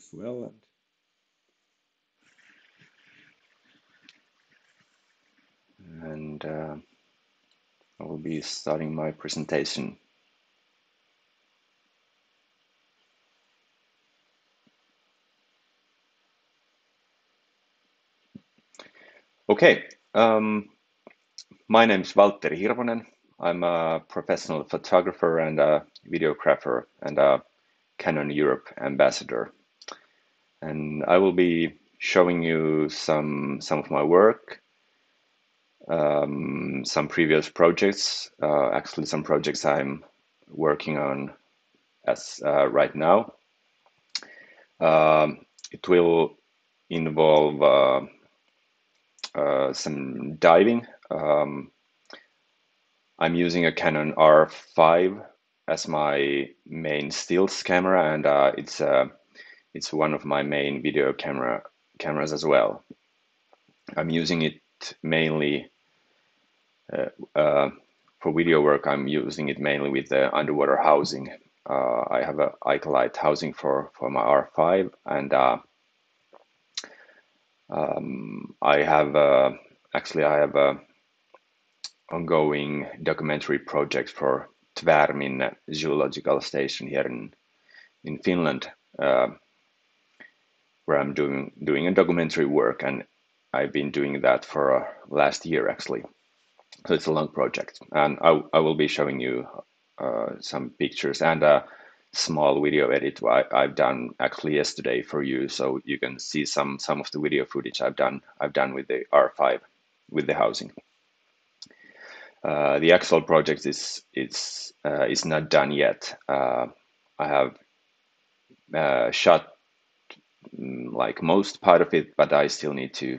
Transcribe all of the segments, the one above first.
as well. And I will be starting my presentation. Okay, my name is Valtteri Hirvonen. I'm a professional photographer and a videographer and a Canon Europe ambassador. And I will be showing you some of my work, some previous projects, actually some projects I'm working on as right now. It will involve some diving. I'm using a Canon R5 as my main stills camera, and it's one of my main video cameras as well. I'm using it mainly for video work. I'm using it mainly with the underwater housing. I have a Icolite housing for my R5, and I have a ongoing documentary project for Tvärmin zoological station here in Finland, where I'm doing a documentary work, and I've been doing that for last year actually. So it's a long project, and I will be showing you some pictures and a small video edit I've done actually yesterday for you, so you can see some of the video footage I've done with the R5 with the housing. The actual project is not done yet. I have shot like most part of it, but I still need to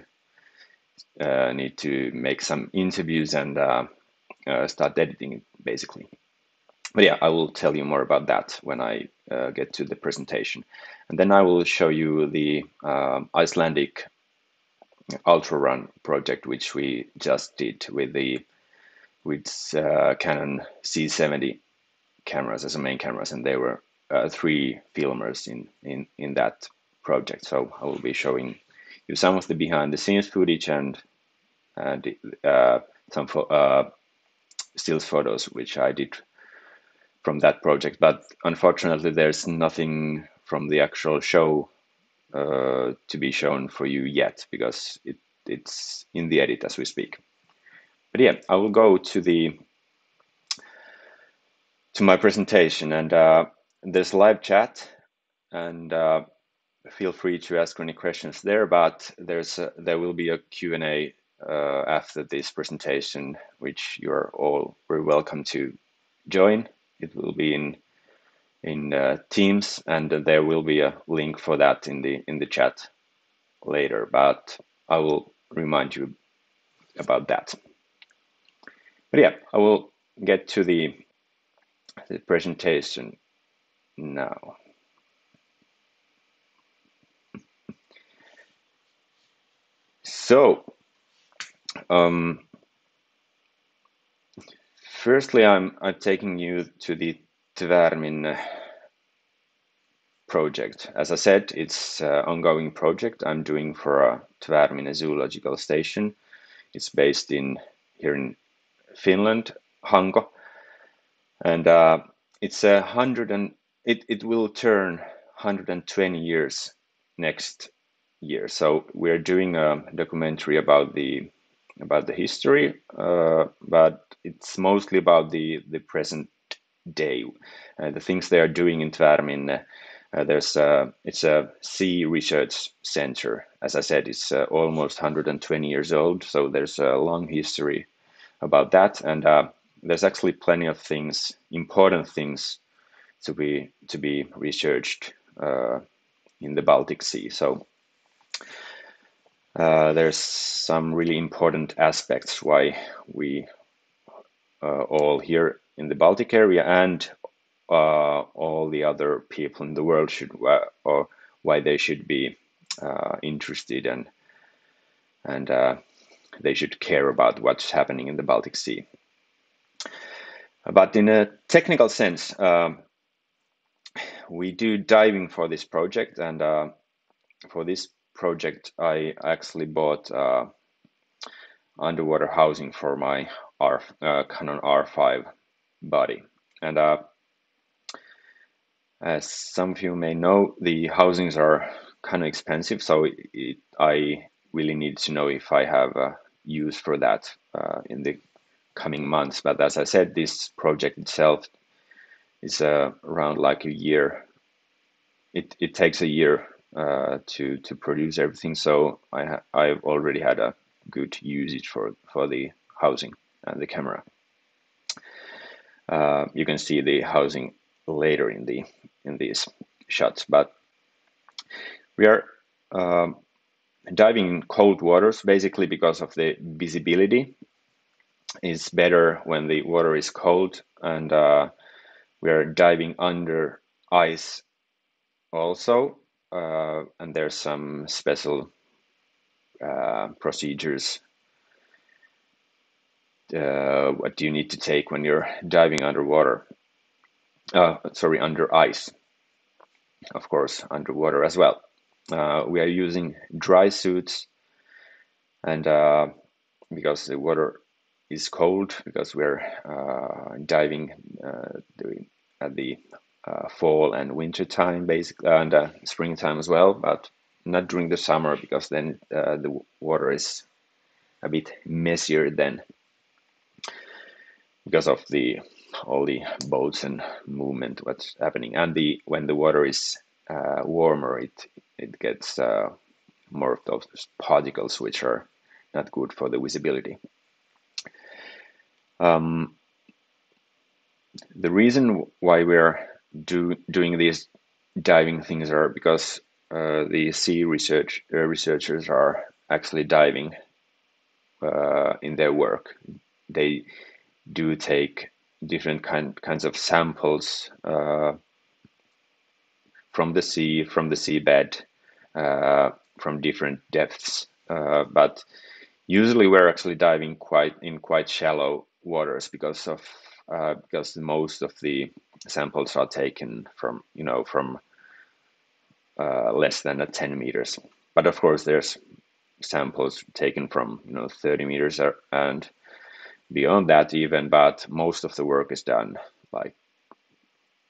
make some interviews and start editing it basically. But yeah, I will tell you more about that when I get to the presentation, and then I will show you the Icelandic ultra run project which we just did with Canon C70 cameras as a main cameras, and there were 3 filmers in that project. So I will be showing you some of the behind the scenes footage and some stills photos which I did from that project. But unfortunately, there's nothing from the actual show to be shown for you yet, because it's in the edit as we speak. But yeah, I will go to my presentation, and there's live chat, and feel free to ask any questions there. But there will be a Q&A after this presentation, which you're all very welcome to join. It will be in Teams, and there will be a link for that in the chat later. But I will remind you about that. But yeah, I will get to the presentation now. So, firstly, I'm taking you to the Tvärmin project. As I said, it's an ongoing project I'm doing for Tvärmin zoological station. It's based here in Finland, Hanko, and it's it will turn 120 years next year. So we're doing a documentary about the history, but it's mostly about the present day, the things they are doing in Tvärmin. It's a sea research center. As I said, it's almost 120 years old, so there's a long history about that, and there's actually plenty of things, important things, to be researched in the Baltic Sea. So there's some really important aspects why we all here in the Baltic area and all the other people in the world should, or why they should be interested and they should care about what's happening in the Baltic Sea. But in a technical sense, we do diving for this project, and for this project I actually bought underwater housing for my Canon R5 body. And as some of you may know, the housings are kind of expensive, so I really need to know if I have use for that in the coming months. But as I said, this project itself is around like a year. It takes a year to produce everything, so I've already had a good usage for the housing and the camera. You can see the housing later in these shots, but we are diving in cold waters basically because of the visibility. It's better when the water is cold, and we are diving under ice also, and there's some special procedures what do you need to take when you're diving underwater. Under ice, of course, underwater as well. We are using dry suits, and because the water is cold, because we're diving at the fall and winter time, basically, and springtime as well, but not during the summer, because then the water is a bit messier then, because of all the boats and movement what's happening. And when the water is warmer, it gets more of those particles which are not good for the visibility. The reason why we're doing these diving things are because the sea researchers are actually diving in their work. They do take different kinds of samples from the sea, from the seabed, from different depths, but usually we're actually diving quite shallow waters because most of the samples are taken from less than 10 meters. But of course, there's samples taken from 30 meters and beyond that even. But most of the work is done, like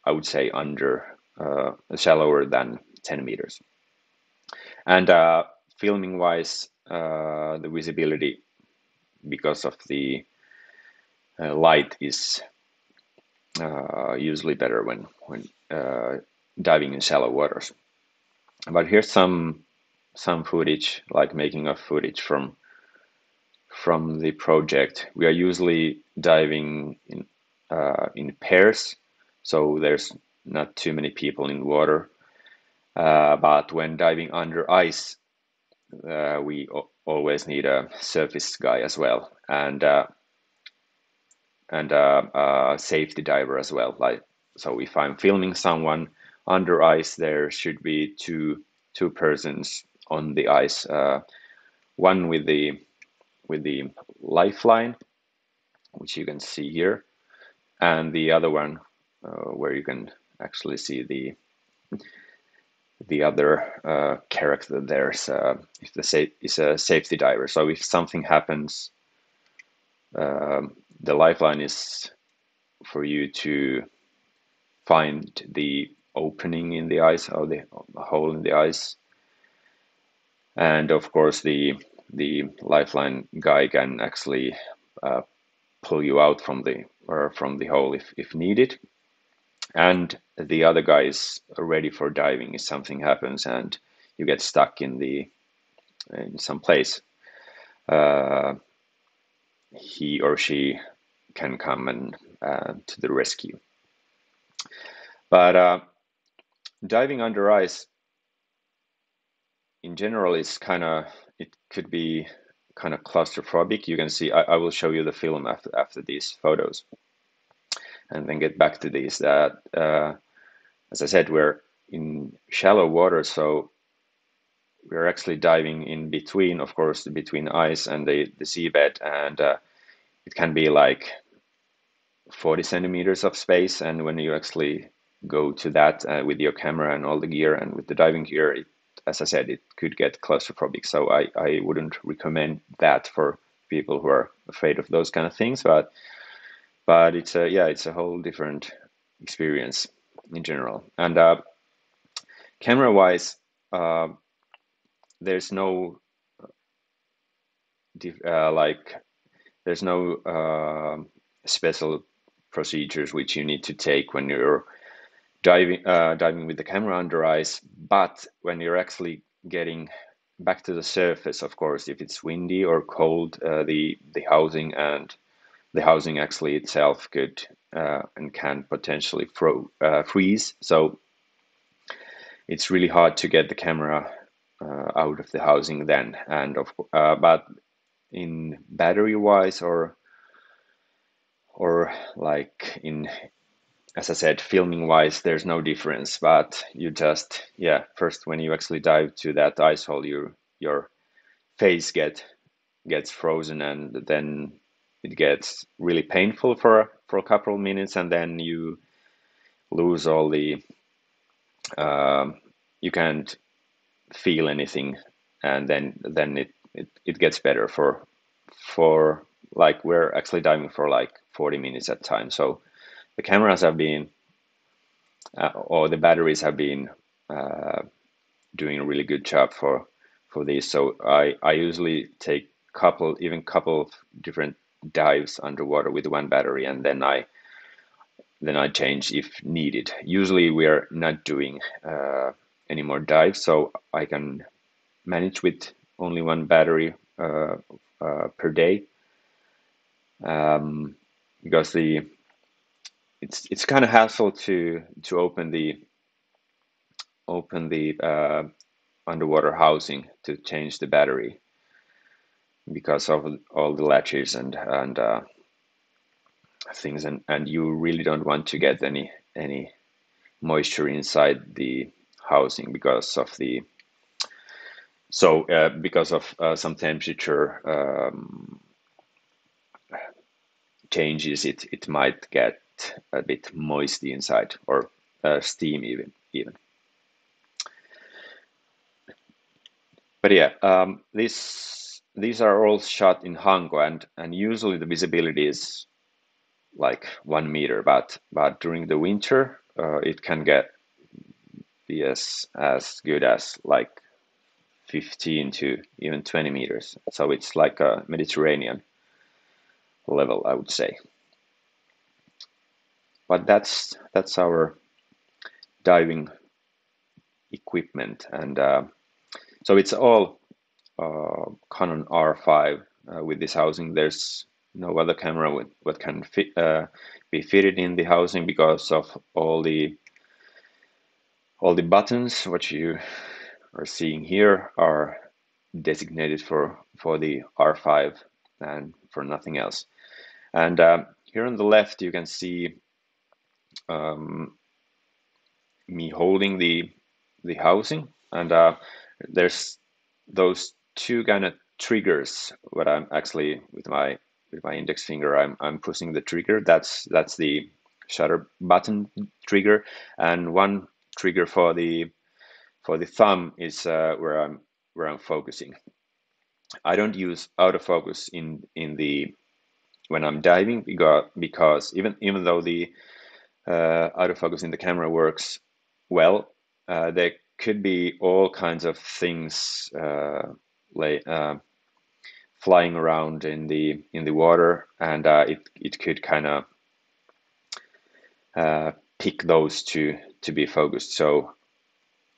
I would say, under shallower than 10 meters. And filming wise, the visibility, because of the light, is usually better when diving in shallow waters. But here's some footage, like making of footage from the project. We are usually diving in pairs, so there's not too many people in water. But when diving under ice, we always need a surface guy as well, and a safety diver as well. So if I'm filming someone under ice, there should be two persons on the ice, one with the lifeline, which you can see here, and the other one where you can actually see the other character. There's is a safety diver. So if something happens, the lifeline is for you to find the opening in the ice, or the hole in the ice, and of course the lifeline guy can actually pull you out from the hole if needed. And the other guy is ready for diving if something happens and you get stuck in some place. He or she can come and to the rescue. But diving under ice in general is it could be kind of claustrophobic. You can see, I will show you the film after these photos, and then get back to these. That as I said, we're in shallow water, so we're actually diving in between, of course, between ice and the seabed, and it can be like 40 centimeters of space. And when you actually go to that with your camera and all the gear, and with the diving gear, as I said, it could get claustrophobic. So I wouldn't recommend that for people who are afraid of those kind of things. But it's a whole different experience in general. And camera wise, there's no there's no special procedures which you need to take when you're diving with the camera under ice. But when you're actually getting back to the surface, of course, if it's windy or cold, the housing actually itself could and can potentially freeze. So it's really hard to get the camera out of the housing then. And but in battery wise, or like in, as I said, filming wise, there's no difference. But you just, first when you actually dive to that ice hole, your face gets frozen, and then it gets really painful for a couple of minutes, and then you lose all the you can't feel anything, and then it gets better for like, we're actually diving for like 40 minutes at a time. So the cameras have been or the batteries have been doing a really good job for this. So I usually take couple of different dives underwater with one battery, and then I change if needed. Usually we are not doing any more dives, so I can manage with only one battery per day, because it's kind of hassle to open the underwater housing to change the battery, because of all the latches and things, and you really don't want to get any moisture inside the housing because of some temperature changes. It might get a bit moisty inside, or steam even. But these are all shot in Hanko, and usually the visibility is like 1 meter, but during the winter it can be as good as like 15 to even 20 meters. So it's like a Mediterranean level, I would say. But that's our diving equipment, and so it's all Canon R5 with this housing. There's no other camera with what can be fitted in the housing, because of all the buttons what you are seeing here are designated for the R5 and for nothing else. And here on the left you can see me holding the housing, and there's those two kind of triggers. What I'm actually with my index finger, I'm pushing the trigger. That's the shutter button trigger, and one trigger for the thumb is where I'm focusing. I don't use autofocus in the when I'm diving, because even though the autofocus in the camera works well, there could be all kinds of things flying around in the water, and it could kind of pick those to be focused. So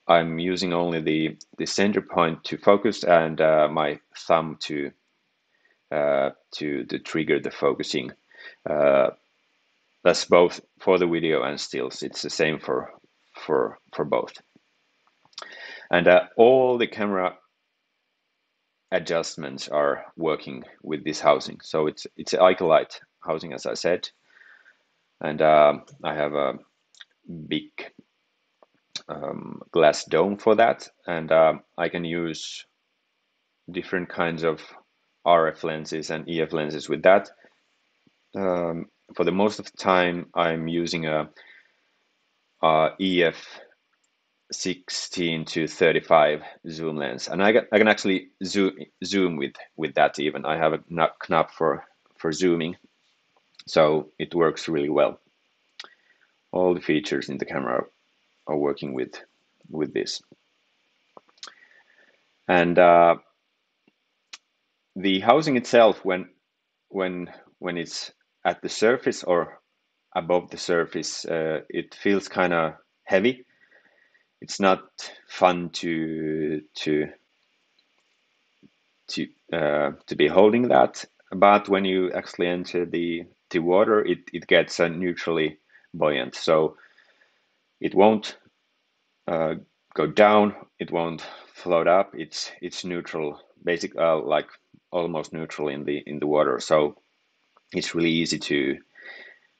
I'm using only the center point to focus, and my thumb to trigger the focusing. That's both for the video and stills. It's the same for both. And all the camera adjustments are working with this housing. So it's an Icolite housing, as I said, and I have a big glass dome for that, and I can use different kinds of RF lenses and EF lenses with that. For the most of the time, I'm using a EF 16 to 35 zoom lens, and I can actually zoom with that even. I have a knob for zooming, so it works really well. All the features in the camera are working with this. And the housing itself, when it's at the surface or above the surface, it feels kind of heavy. It's not fun to be holding that, but when you actually enter the water, it gets neutrally buoyant, so it won't go down, it won't float up. It's neutral, basic, like almost neutral in the water. So it's really easy to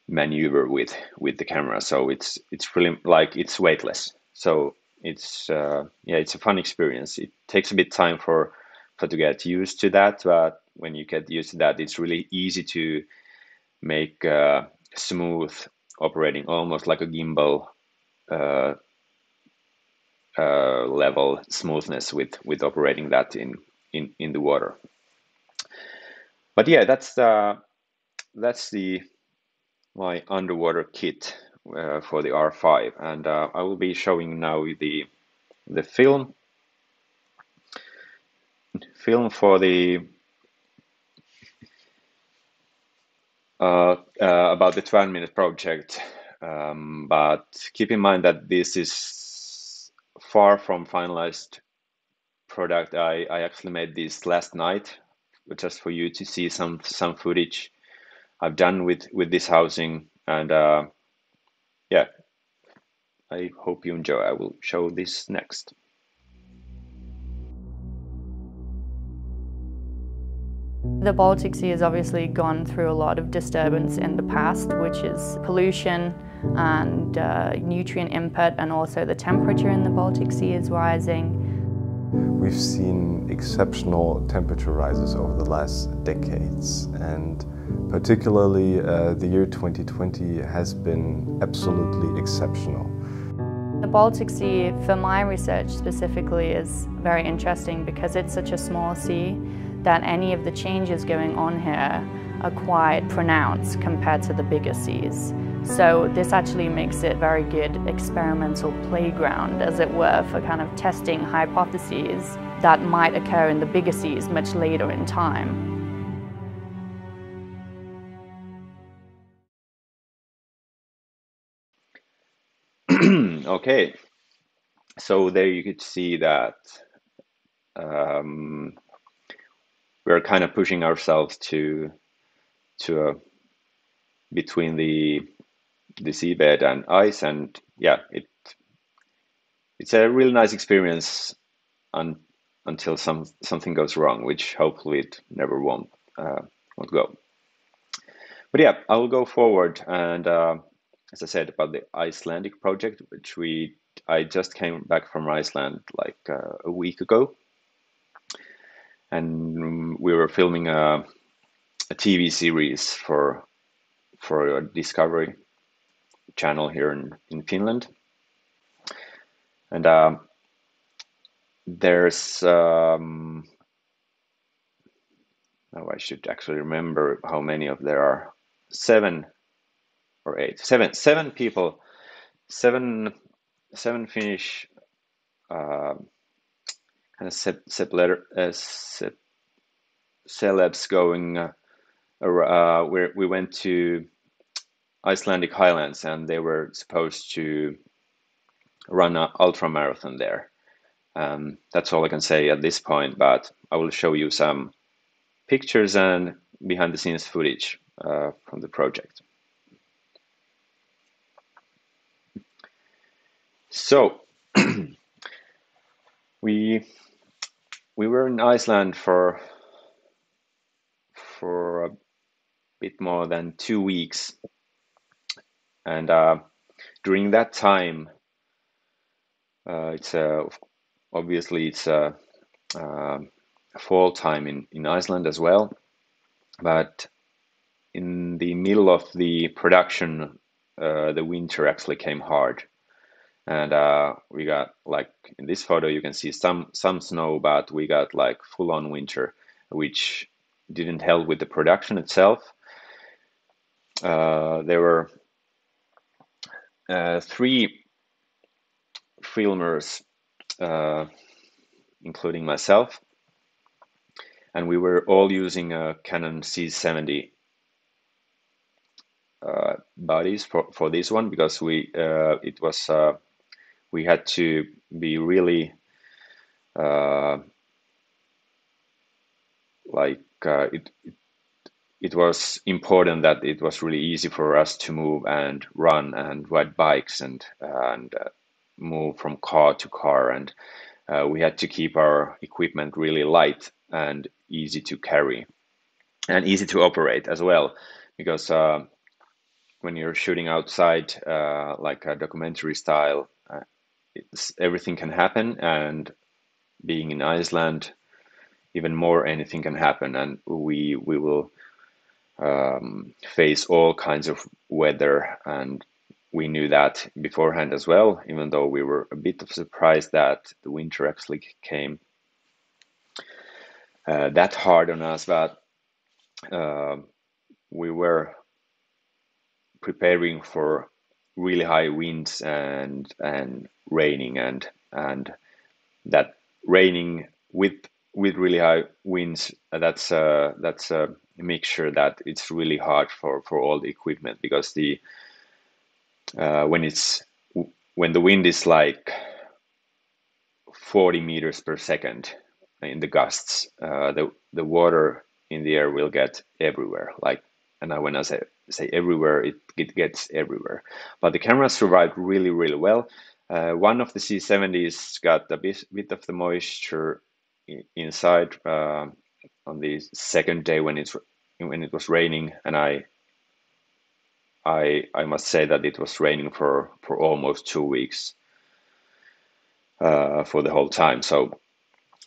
maneuver with the camera. So it's really like it's weightless. So it's it's a fun experience. It takes a bit time for to get used to that, but when you get used to that, it's really easy to make smooth operating, almost like a gimbal level smoothness with operating that in the water. But yeah, that's my underwater kit for the R5, and I will be showing now the film for the about the 12-minute project. But keep in mind that this is far from finalized product. I actually made this last night just for you to see some footage I've done with this housing, and yeah, I hope you enjoy. I will show this next. The Baltic Sea has obviously gone through a lot of disturbance in the past, which is pollution and nutrient input, and also the temperature in the Baltic Sea is rising. We've seen exceptional temperature rises over the last decades, and particularly the year 2020 has been absolutely exceptional. The Baltic Sea, for my research specifically, is very interesting because it's such a small sea that any of the changes going on here are quite pronounced compared to the bigger seas. So this actually makes it very good experimental playground, as it were, for kind of testing hypotheses that might occur in the bigger seas much later in time. Okay, so there you could see that we're kind of pushing ourselves to between the seabed and ice, and yeah, it's a really nice experience until something goes wrong, which hopefully it never won't go. But yeah, I will go forward, and as I said about the Icelandic project, which I just came back from Iceland like a week ago, and we were filming a TV series for a Discovery channel here in Finland, and there's now I should actually remember how many of there are. 7 or 8, 7 people, 7 Finnish kind of celebs going where we went to Icelandic highlands, and they were supposed to run an ultra marathon there. That's all I can say at this point, but I will show you some pictures and behind the scenes footage from the project. So we were in Iceland for a bit more than 2 weeks, and during that time, it's obviously it's fall time in Iceland as well, but in the middle of the production, the winter actually came hard. and we got, like in this photo you can see some snow, but we got like full-on winter, which didn't help with the production itself. There were 3 filmers, including myself, and we were all using a Canon C70 bodies for this one, because we had to be really it was important that it was really easy for us to move and run and ride bikes and move from car to car, and we had to keep our equipment really light and easy to carry and easy to operate as well, because when you're shooting outside, like a documentary style, everything can happen, and being in Iceland, even more, anything can happen, and we will face all kinds of weather, and we knew that beforehand as well, even though we were a bit of surprised that the winter actually came that hard on us, but we were preparing for really high winds and raining, and that raining with really high winds, that's a mixture that it's really hard for all the equipment, because the when the wind is like 40 meters per second in the gusts, the water in the air will get everywhere. Like, and when I say everywhere, it gets everywhere. But the camera survived really, really well. One of the C70s got a bit of the moisture inside on the second day when it was raining, and I must say that it was raining for almost 2 weeks for the whole time. So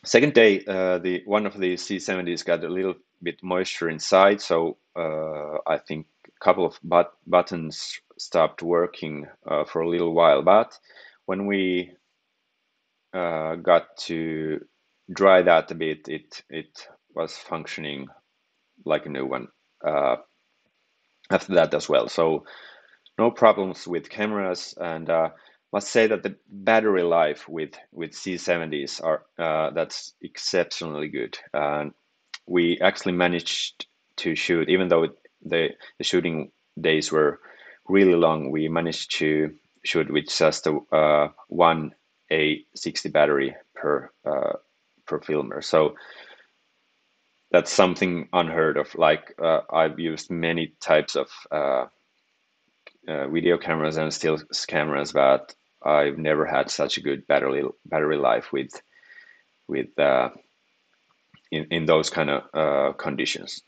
second day, the one of the C70s got a little bit moisture inside, so I think a couple of buttons stopped working for a little while. But when we got to dry that a bit, it was functioning like a new one after that as well. So no problems with cameras, and must say that the battery life with C70s are that's exceptionally good. We actually managed to shoot, even though the shooting days were really long, we managed to shoot with just one A60 battery per filmer. So that's something unheard of. Like I've used many types of video cameras and still cameras, but I've never had such a good battery life with in those kind of conditions.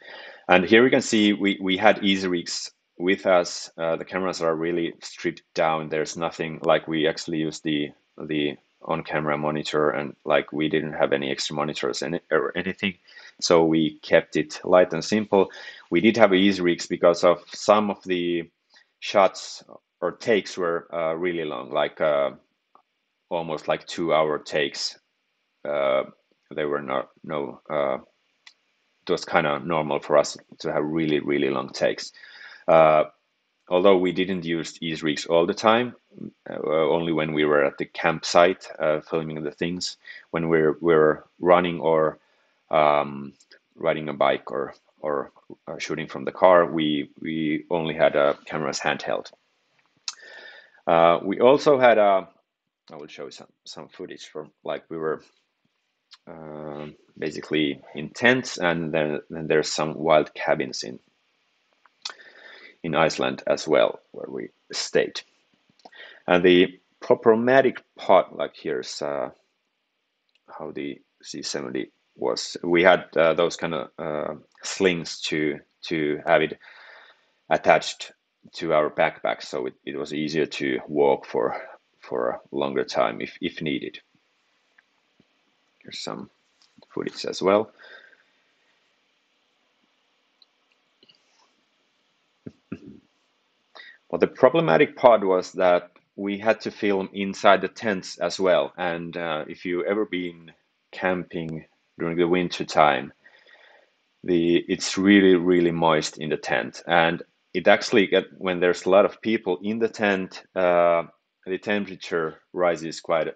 And here we can see we had easy rigs with us. The cameras are really stripped down. There's nothing, like we actually use the on-camera monitor, and like we didn't have any extra monitors or anything, so we kept it light and simple. We did have easy rigs because of some of the shots or takes were really long, like almost like 2-hour takes. They were it was kind of normal for us to have really, really long takes. Although we didn't use easy rigs all the time, only when we were at the campsite filming the things. When we were running or riding a bike or shooting from the car, we only had cameras handheld. We also had I will show you some footage from, like, we were basically in tents, and then there's some wild cabins in Iceland as well, where we stayed. And the problematic part, like, here's how the C70 was. We had those kind of slings to have it attached to our backpack, so it was easier to walk for a longer time if needed. Here's some footage as well. Well, the problematic part was that we had to film inside the tents as well. And if you ever been camping during the winter time, it's really moist in the tent, and it actually when there's a lot of people in the tent, the temperature rises quite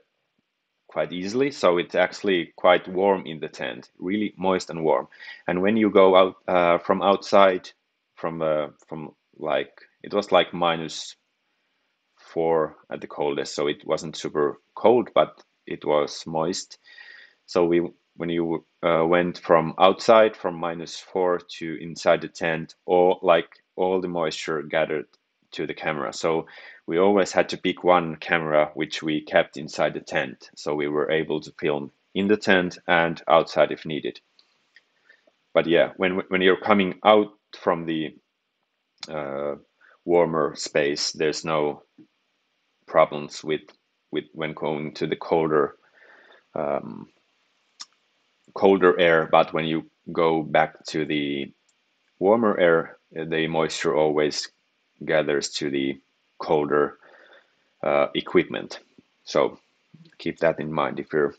easily. So it's actually quite warm in the tent, really moist and warm. And when you go out from outside, from like it was like -4 at the coldest, so it wasn't super cold, but it was moist. So when you went from outside from -4 to inside the tent, all the moisture gathered to the camera. So we always had to pick one camera which we kept inside the tent, so we were able to film in the tent and outside if needed. But yeah, when you're coming out from the warmer space, there's no problems with when going to the colder air, but when you go back to the warmer air, the moisture always gathers to the colder equipment. So keep that in mind if you're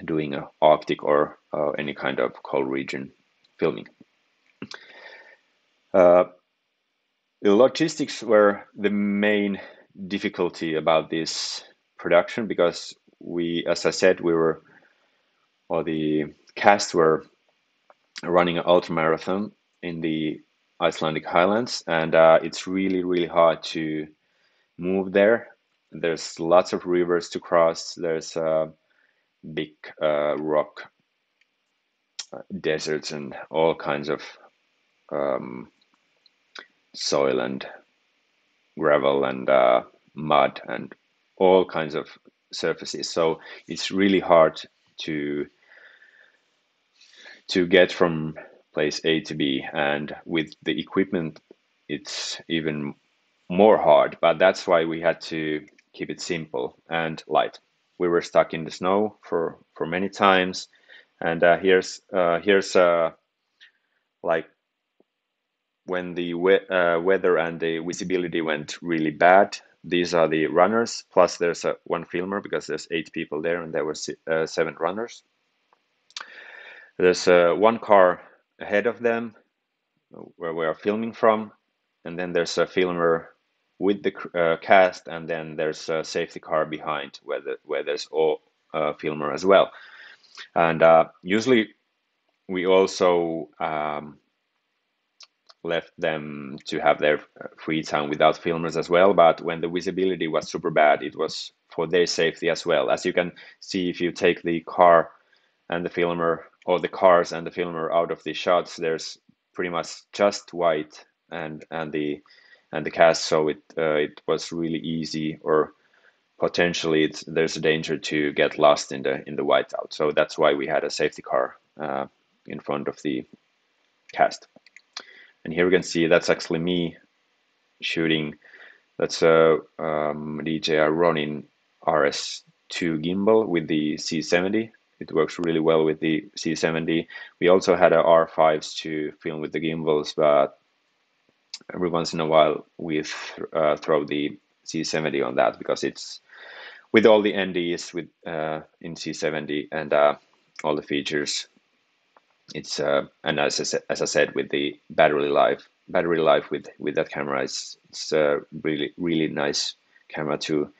doing an Arctic or any kind of cold region filming. The logistics were the main difficulty about this production, because as I said, the cast were running an ultramarathon in the Icelandic highlands, and it's really hard to move there. There's lots of rivers to cross. There's big rock deserts and all kinds of soil and gravel and mud and all kinds of surfaces. So it's really hard to get from place A to B, and with the equipment it's even more hard, but that's why we had to keep it simple and light. We were stuck in the snow for many times, and here's like when the weather and the visibility went really bad. These are the runners, plus there's one filmer, because there's 8 people there and there were 7 runners. There's one car ahead of them where we are filming from, and then there's a filmer with the cast, and then there's a safety car behind where there's a filmer as well. And usually we also left them to have their free time without filmers as well, but when the visibility was super bad, it was for their safety as well. As you can see, if you take the car and the filmer, or the cars and the filmer out of the shots, there's pretty much just white and the cast, so it was really easy, or potentially there's a danger to get lost in the whiteout. So that's why we had a safety car in front of the cast. And here we can see that's actually me shooting. That's a DJI Ronin RS2 gimbal with the C70. It works really well with the C70. We also had a R5s to film with the gimbals, but every once in a while we throw the C70 on that, because it's with all the NDs in C70 and all the features. It's and as I said, with the battery life with that camera, it's a really nice camera to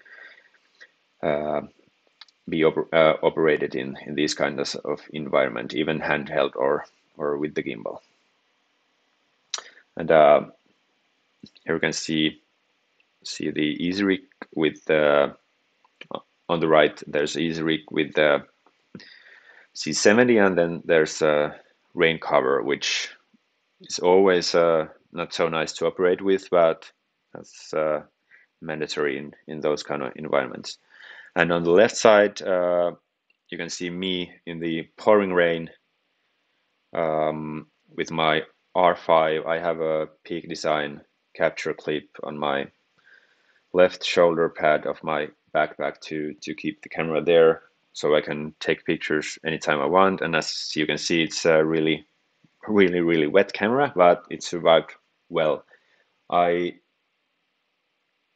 be operated in these kinds of environment, even handheld or with the gimbal. And here you can see the easy rig with on the right. There's easy rig with the C70, and then there's a rain cover, which is always not so nice to operate with, but that's mandatory in those kind of environments. And on the left side, you can see me in the pouring rain with my R5. I have a Peak Design capture clip on my left shoulder pad of my backpack to keep the camera there, so I can take pictures anytime I want. And as you can see, it's a really wet camera, but it survived well. I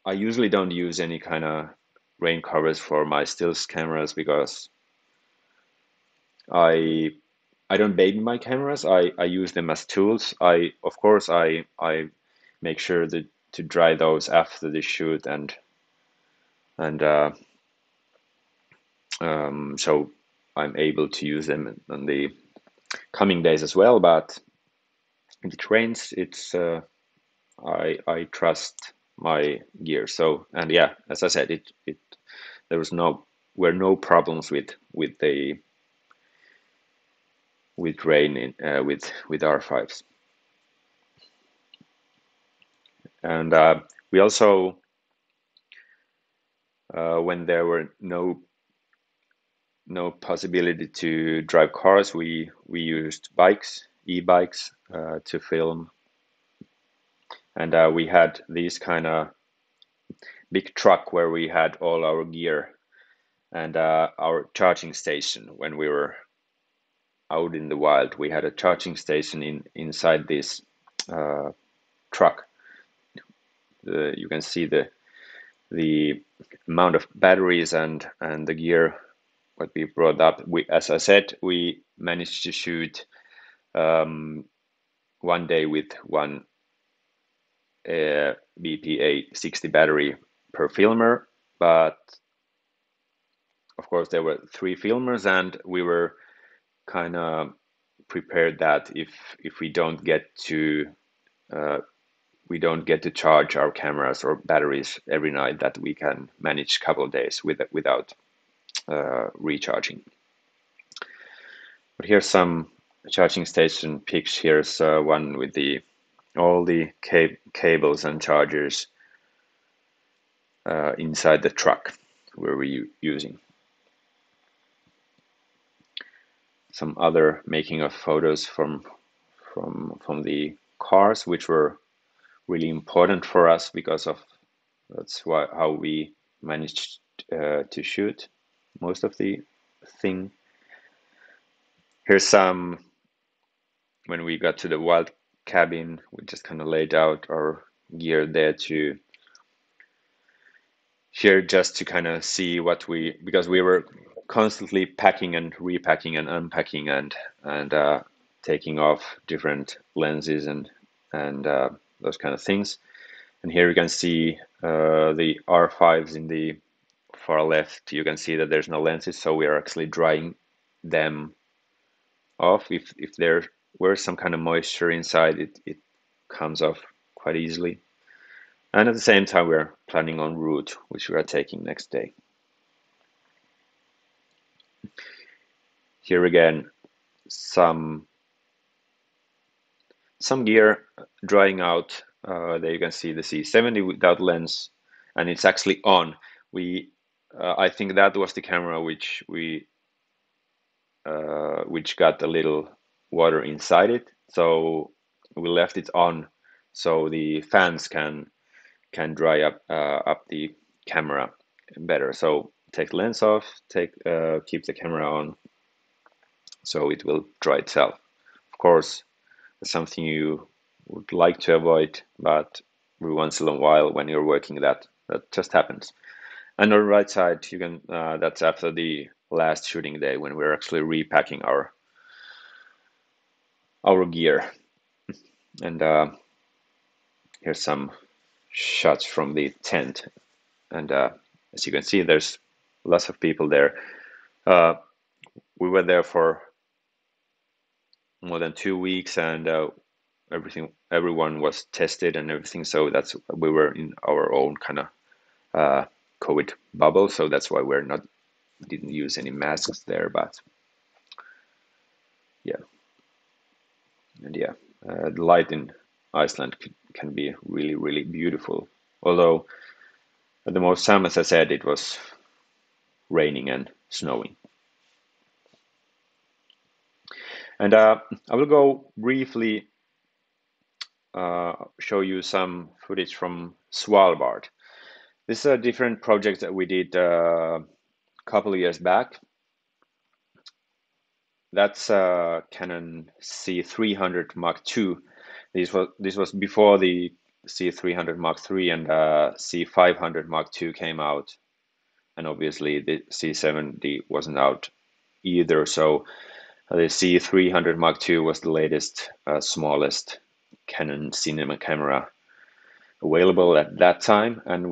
I usually don't use any kind of rain covers for my stills cameras because I don't baby my cameras. I use them as tools. Of course I make sure that to dry those after the shoot and so I'm able to use them in the coming days as well. But if it rains, it's I trust my gear. So and yeah, as I said, it there was were no problems with the with rain in with R5s. And we also when there were no possibility to drive cars, we used e-bikes to film. And we had this kind of big truck where we had all our gear and our charging station. When we were out in the wild, we had a charging station inside this truck. You can see the amount of batteries and the gear what we brought up. As I said, we managed to shoot one day with one BPA 60 battery per filmer, but of course there were 3 filmers, and we were kind of prepared that if we don't get to charge our cameras or batteries every night, that we can manage a couple of days without recharging. But here's some charging station pics. Here's one with all the cables and chargers inside the truck where we're using. Some other making of photos from the cars, which were really important for us because of how we managed to shoot most of the thing. Here's some when we got to the wild cabin. We just kind of laid out our gear there just to kind of see because we were constantly packing and repacking and unpacking and taking off different lenses and those kind of things. And here you can see the R5s in the far left. You can see that there's no lenses, so we are actually drying them off. If there were some kind of moisture inside, it comes off quite easily. And at the same time, we're planning on route, which we are taking next day. Here again, some gear drying out. There you can see the C70 without lens, and it's actually on. I think that was the camera which got a little water inside it, so we left it on so the fans can dry up the camera better. So take the lens off, keep the camera on, so it will dry itself. Of course, it's something you would like to avoid, but every once in a while when you're working, that just happens. And on the right side, you can that's after the last shooting day when we're actually repacking our gear. And here's some shots from the tent, and as you can see, there's lots of people there. We were there for more than 2 weeks, and everyone was tested and everything, so we were in our own kind of COVID bubble, so that's why didn't use any masks there. But yeah, and yeah, the light in Iceland can be really, really beautiful. Although at the most time, as I said, it was raining and snowing. And I will go briefly show you some footage from Svalbard. This is a different project that we did a couple of years back. That's a Canon C300 Mark II. This was before the C300 Mark III and C500 Mark II came out, and obviously the C70 wasn't out either. So the C300 Mark II was the latest, smallest Canon cinema camera available at that time, and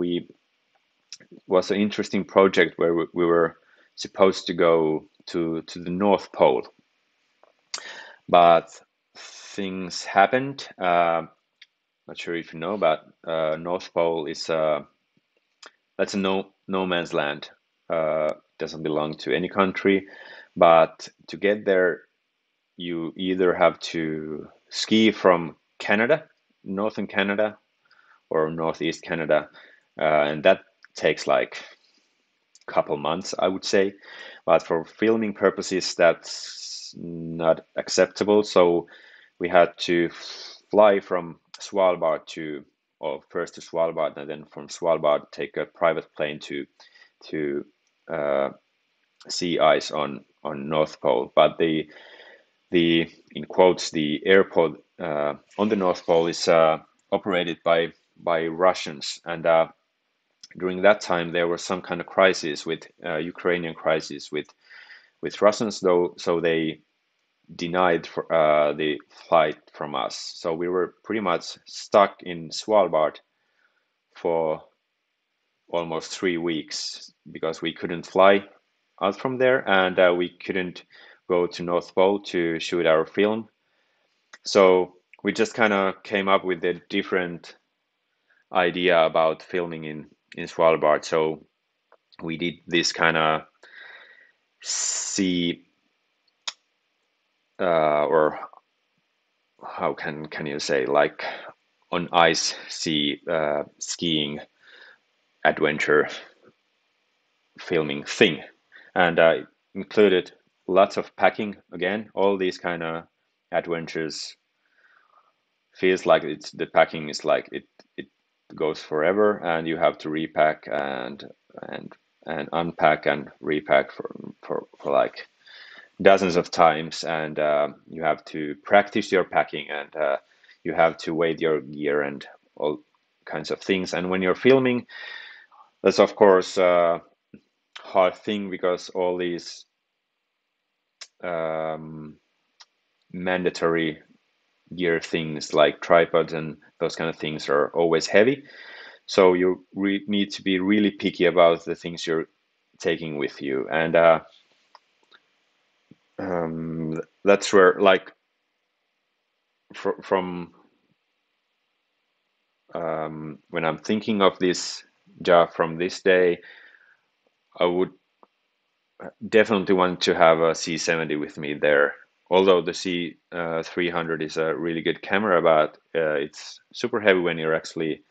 was an interesting project where we were supposed to go to the North Pole, but things happened. Not sure if you know, but North Pole is that's a no man's land. Doesn't belong to any country, but to get there, you either have to ski from Canada, northern Canada, or northeast Canada, and that takes like a couple months, I would say. But for filming purposes, that's not acceptable. So we had to fly from Svalbard or first to Svalbard, and then from Svalbard take a private plane to see ice on North Pole. But the in quotes the airport on the North Pole is operated by Russians, and during that time there was some kind of crisis with Ukrainian crisis with Russians, though, so they denied the flight from us. So we were pretty much stuck in Svalbard for almost 3 weeks because we couldn't fly out from there, and we couldn't go to North Pole to shoot our film. So we just kind of came up with a different idea about filming in Svalbard. So we did this kind of sea or how can you say, like on ice sea skiing adventure filming thing, and included lots of packing. Again, all these kind of adventures feels like the packing is like it goes forever, and you have to repack and unpack and repack for like dozens of times, and you have to practice your packing, and you have to weigh your gear and all kinds of things. And when you're filming, that's of course a hard thing because all these mandatory gear things like tripods and those kind of things are always heavy. So you need to be really picky about the things you're taking with you, and that's where, like, from when I'm thinking of this job from this day, I would definitely want to have a C70 with me there. Although the C300 is a really good camera, but it's super heavy when you're actually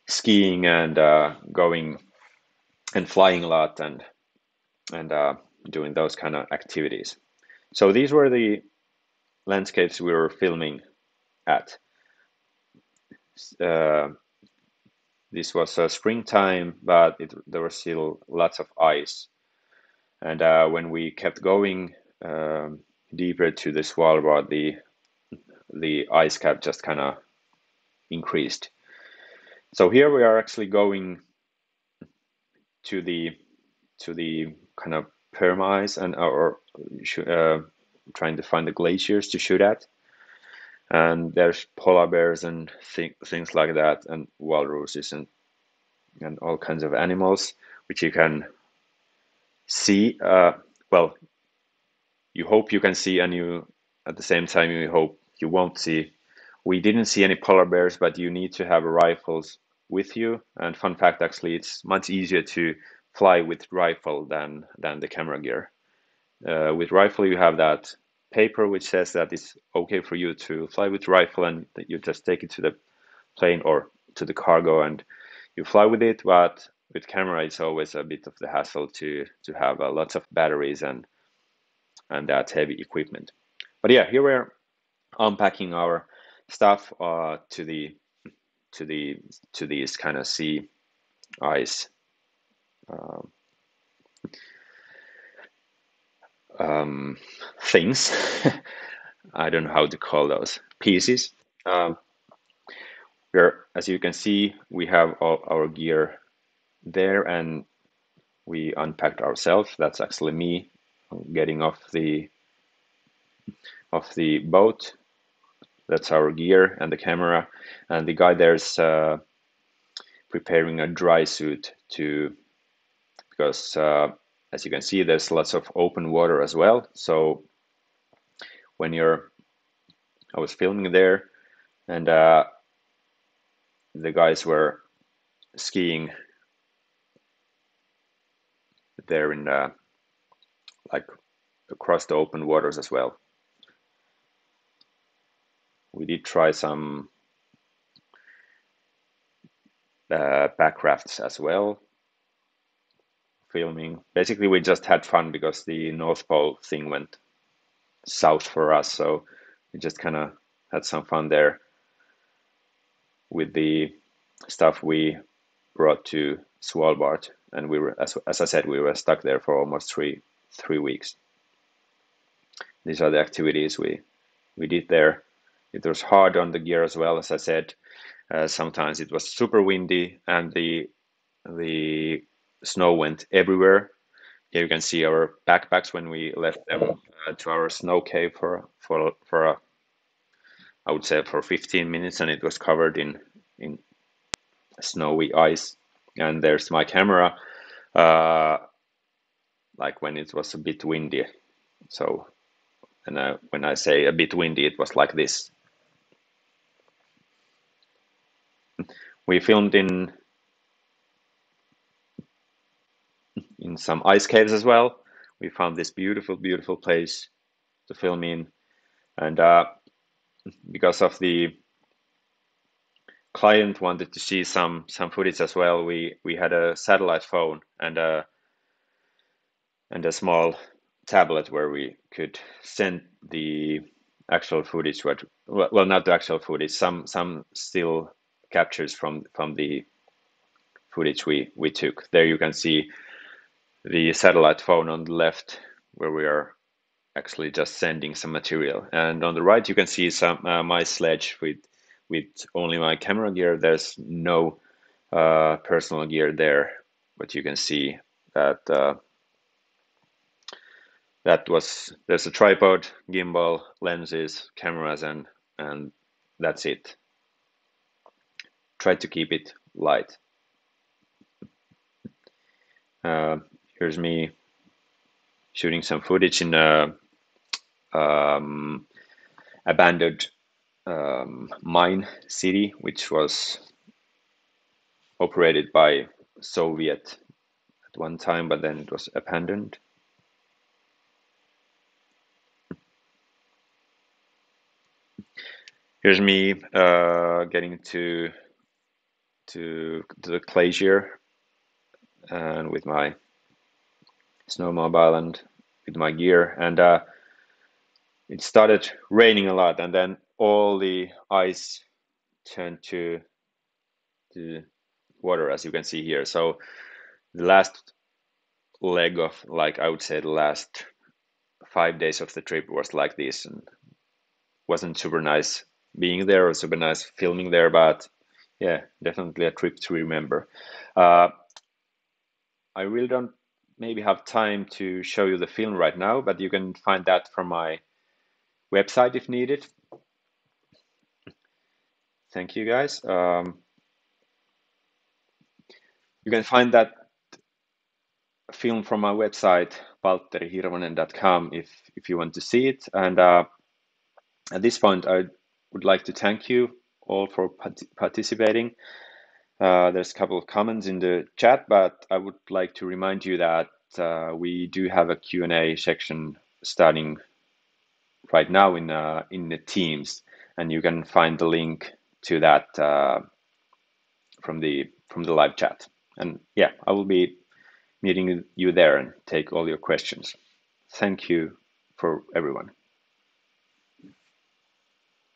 skiing and going and flying a lot and doing those kind of activities. So these were the landscapes we were filming at. This was springtime, but there was still lots of ice. And when we kept going deeper to the Svalbard, the ice cap just kind of increased. So here we are actually going to the kind of perma ice and or trying to find the glaciers to shoot at. And there's polar bears and things like that, and walruses and all kinds of animals, which you can see. Well, you hope you can see, and you at the same time you hope you won't see. We didn't see any polar bears, but you need to have rifles with you. And fun fact, actually, it's much easier to fly with rifle than the camera gear. With rifle, you have that paper which says that it's okay for you to fly with rifle, and that you just take it to the plane or to the cargo and you fly with it. But with camera, it's always a bit of the hassle to have lots of batteries and that heavy equipment. But yeah, here we're unpacking our stuff to these kind of sea ice things. I don't know how to call those pieces. Um, as you can see, we have all our gear there, and we unpacked ourselves. That's actually me getting off the boat. That's our gear and the camera, and the guy there's preparing a dry suit because as you can see, there's lots of open water as well. So when I was filming there, and the guys were skiing there in like across the open waters as well. We did try some back rafts as well, filming. Basically, we just had fun because the North Pole thing went south for us, so we just kind of had some fun there with the stuff we brought to Svalbard, and we were, as I said, we were stuck there for almost three weeks. These are the activities we did there. It was hard on the gear as well, as I said. Sometimes it was super windy, and the snow went everywhere. Here you can see our backpacks when we left them to our snow cave for I would say for 15 minutes, and it was covered in snowy ice. And there's my camera, like when it was a bit windy. So, and when I say a bit windy, it was like this. We filmed in some ice caves as well. We found this beautiful, beautiful place to film in, and because of the client wanted to see some footage as well, we had a satellite phone and a small tablet where we could send the actual footage. Well, not the actual footage. Some still captures from the footage we took. There you can see the satellite phone on the left, where we are actually just sending some material, and on the right you can see some my sledge with only my camera gear. There's no personal gear there, but you can see that there's a tripod, gimbal, lenses, cameras, and that's it. Try to keep it light. Here's me shooting some footage in a abandoned mine city, which was operated by Soviet at one time, but then it was abandoned. Here's me getting to the glacier, and with my snowmobile and with my gear, and it started raining a lot, and then all the ice turned to water, as you can see here. So the last leg of, like, I would say the last 5 days of the trip was like this, and wasn't super nice being there or super nice filming there, but yeah, definitely a trip to remember. I really don't maybe have time to show you the film right now, but you can find that from my website if needed. Thank you, guys. You can find that film from my website, valtterihirvonen.com, if you want to see it. And at this point, I would like to thank you all for participating. There's a couple of comments in the chat, but I would like to remind you that we do have a Q&A section starting right now in the Teams, and you can find the link to that from the live chat. And yeah, I will be meeting you there and take all your questions. Thank you for everyone.